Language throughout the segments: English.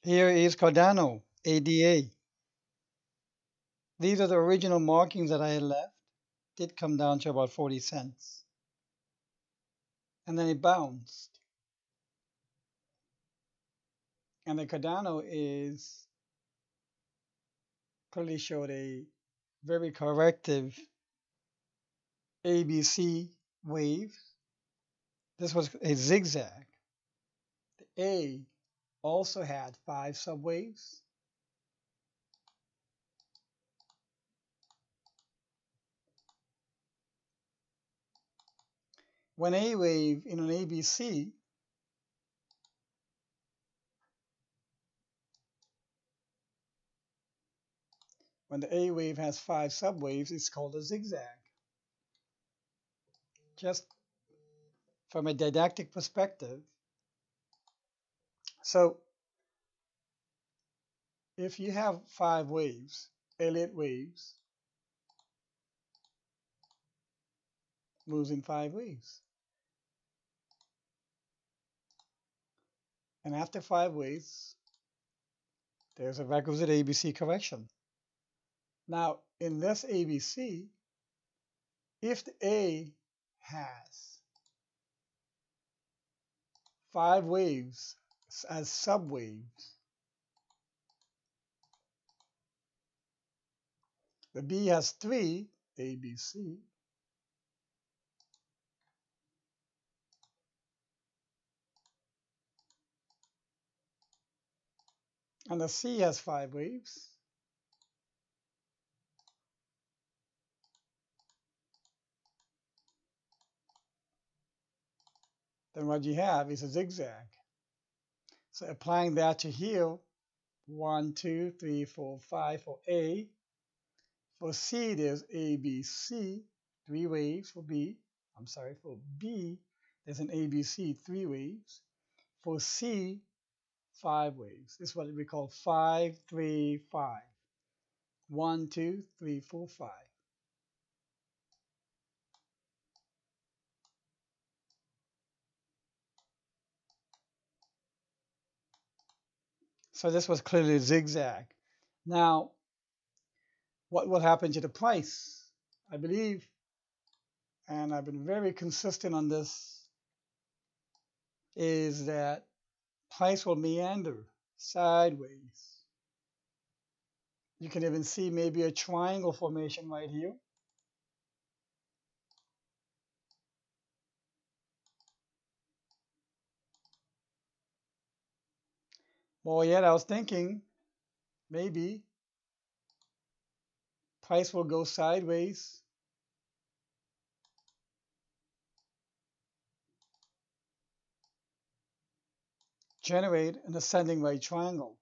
Here is Cardano ADA. These are the original markings that I had left. Did come down to about 40 cents. And then it bounced. And the Cardano is clearly showed a very corrective ABC wave. This was a zigzag. The A also had 5 subwaves. When A wave in an ABC when the A wave has 5 subwaves, it's called a zigzag. Just from a didactic perspective. So if you have 5 waves, Elliott waves, moves in 5 waves. And after 5 waves, there's a requisite ABC correction. Now, in this ABC, if the A has 5 waves as subwaves, the B has 3, ABC, and the C has 5 waves, then what you have is a zigzag. So applying that to here, 1, 2, 3, 4, 5 for A. For C, there's A, B, C, 3 waves for B. I'm sorry, for B, there's an ABC, 3 waves. For C, 5 waves. This is what we call 5, 3, 5. 1, 2, 3, 4, 5. So this was clearly a zigzag. Now, what will happen to the price? I believe, and I've been very consistent on this, is that price will meander sideways. You can even see maybe a triangle formation right here. Well, yet I was thinking maybe price will go sideways, generate an ascending right triangle.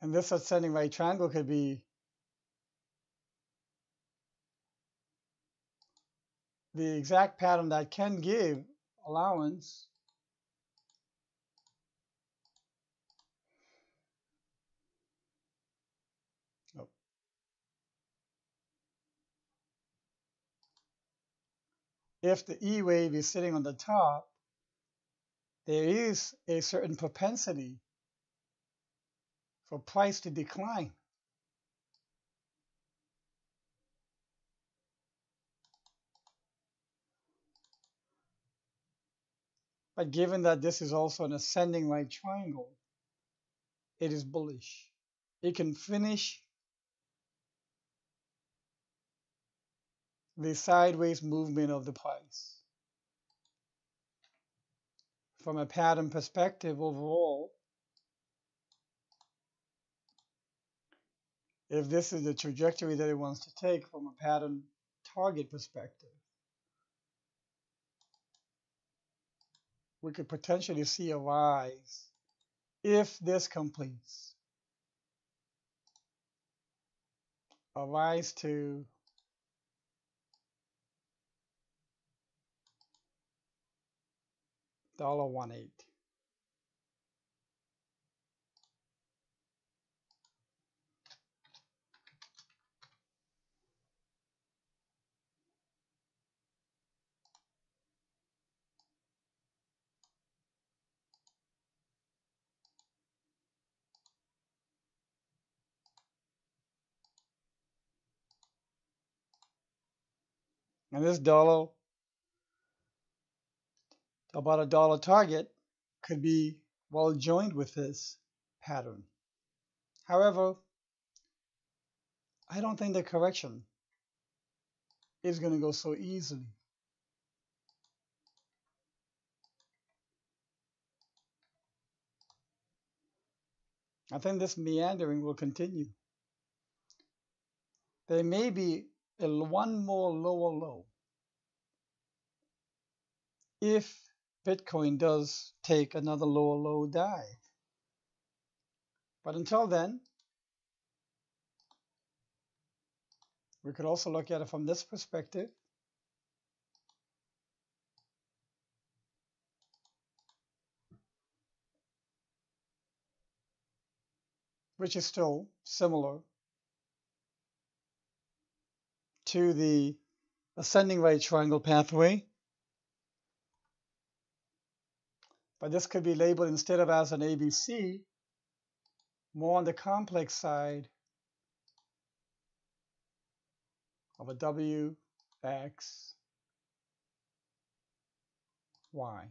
And this ascending right triangle could be the exact pattern that can give allowance oh, if the E wave is sitting on the top, there is a certain propensity for price to decline. But given that this is also an ascending right triangle, it is bullish. It can finish the sideways movement of the price. From a pattern perspective overall, if this is the trajectory that it wants to take from a pattern target perspective, we could potentially see a rise if this completes. A rise to $1.18. And this dollar, about a dollar target, could be well joined with this pattern. However, I don't think the correction is going to go so easily. I think this meandering will continue. There may be one more lower low if Bitcoin does take another lower low dive. But until then, we could also look at it from this perspective. Which is still similar to the ascending right triangle pathway. But this could be labeled, instead of as an ABC, more on the complex side of a W, X, Y.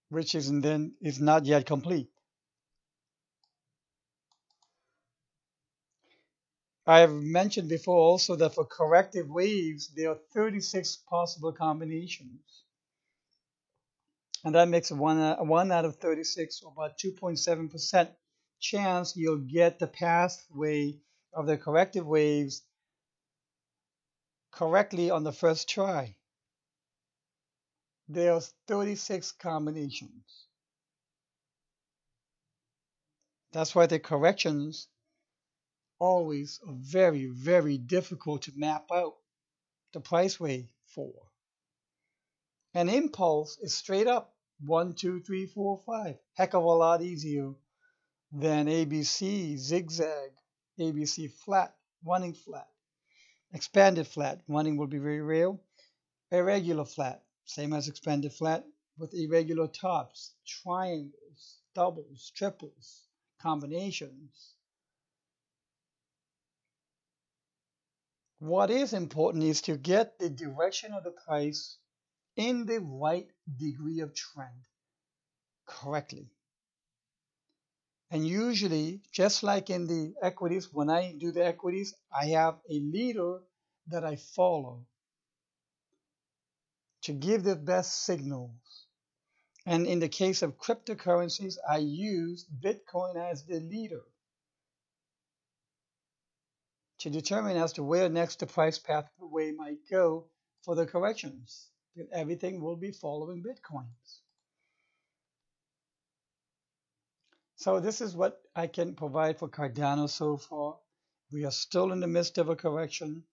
Which is not yet complete. I have mentioned before also that for corrective waves, there are 36 possible combinations. And that makes one out of 36, or about 2.7% chance you'll get the pathway of the corrective waves correctly on the first try. There's 36 combinations. That's why the corrections always are very, very difficult to map out the price wave for. An impulse is straight up 1, 2, 3, 4, 5. Heck of a lot easier than ABC, zigzag, ABC flat, running flat, expanded flat. Running will be very real. Irregular flat, same as expanded flat, with irregular tops, triangles, doubles, triples, combinations. What is important is to get the direction of the price in the right degree of trend correctly. And usually, just like in the equities, when I do the equities, I have a leader that I follow to give the best signals. And in the case of cryptocurrencies, I use Bitcoin as the leader to determine as to where next the price pathway might go for the corrections. Everything will be following Bitcoins. So this is what I can provide for Cardano so far. We are still in the midst of a correction.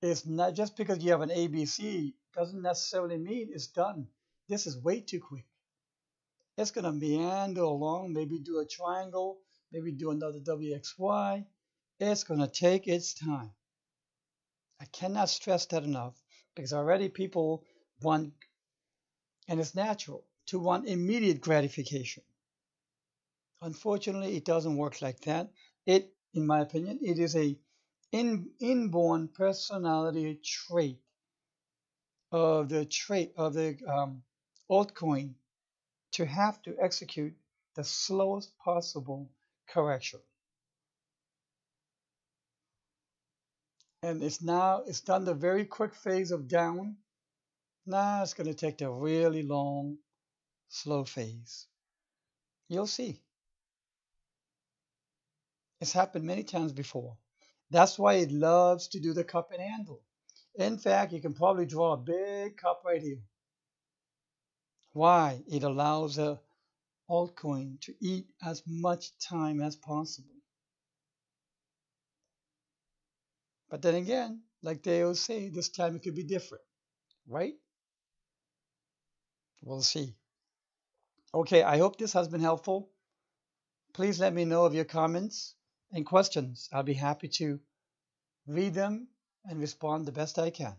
It's not just because you have an ABC doesn't necessarily mean it's done. This is way too quick. It's going to meander along, maybe do a triangle, maybe do another WXY. It's going to take its time. I cannot stress that enough, because already people want, and it's natural, to want immediate gratification. Unfortunately, it doesn't work like that. It, in my opinion, it is a inborn personality trait of the altcoin to have to execute the slowest possible correction. And it's done the very quick phase of down. Now it's going to take the really long, slow phase. You'll see. It's happened many times before. That's why it loves to do the cup and handle. In fact, you can probably draw a big cup right here. Why? It allows the altcoin to eat as much time as possible. But then again, like they always say, this time it could be different, right? We'll see. Okay, I hope this has been helpful. Please let me know of your comments and questions. I'll be happy to read them and respond the best I can.